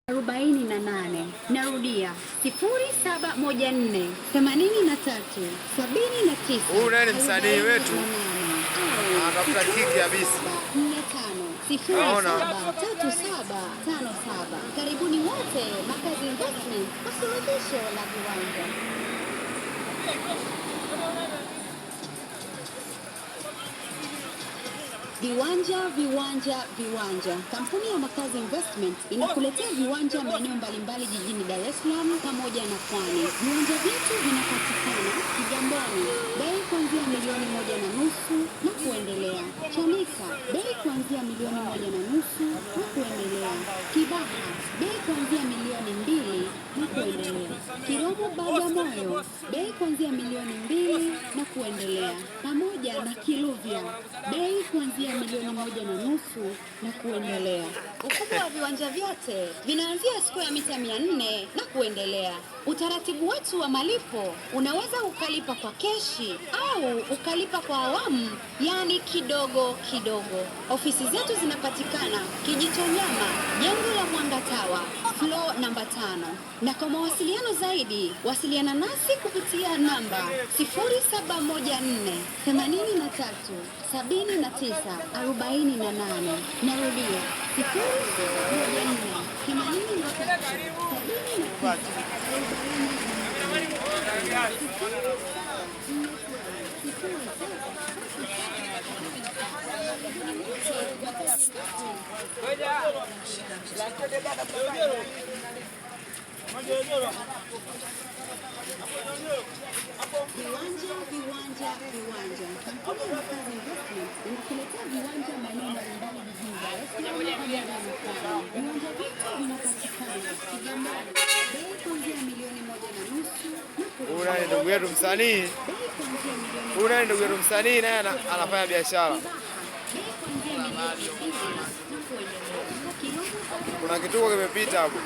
48. Narudia 0714 83 79. Huyu naye ni msanii wetu anatafuta kiki kabisa. 45 Karibuni wote Makazi Investment kwa suluhisho la viwanja. Viwanja. Kampuni ya Makazi Investment inakuletea viwanja maeneo mbalimbali jijini Dar es Salaam pamoja na Pwani. Viwanja vyetu vinapatikana Kigamboni, bei kuanzia milioni 1.5 na kuendelea. Chanika, bei kuanzia milioni 1.5 na kuendelea. Kibaha, bei kuanzia milioni 2 na kuendelea. Kiromo Bagamoyo, bei kuanzia milioni 2 na kuendelea. Pamoja na Kiluvya, bei kuanzia milioni 1.5 na kuendelea. Ukubwa wa viwanja vyote vinaanzia square mita 400 na kuendelea. Utaratibu wetu wa malipo, unaweza ukalipa kwa keshi au ukalipa kwa awamu, yani kidogo kidogo. Ofisi zetu zinapatikana Kijitonyama, jengo la Mwanga Tower, floor namba 5. Na kwa mawasiliano zaidi, wasiliana nasi kupitia namba 0714 83 79 48. Narudia 0714 83 79 Viwanja. Kampuni ya Makazi Investment inakuletea viwanja maeneo mbalimbali jijini Dar es Salaam pamoja na Pwani. Viwanja vyetu vinapatikana Kigamboni, bei kuanzia milioni 1.5 na kuendelea. Huyu ni ndugu yetu msanii, naye anafanya biashara. Kuna kituko kimepita hapo.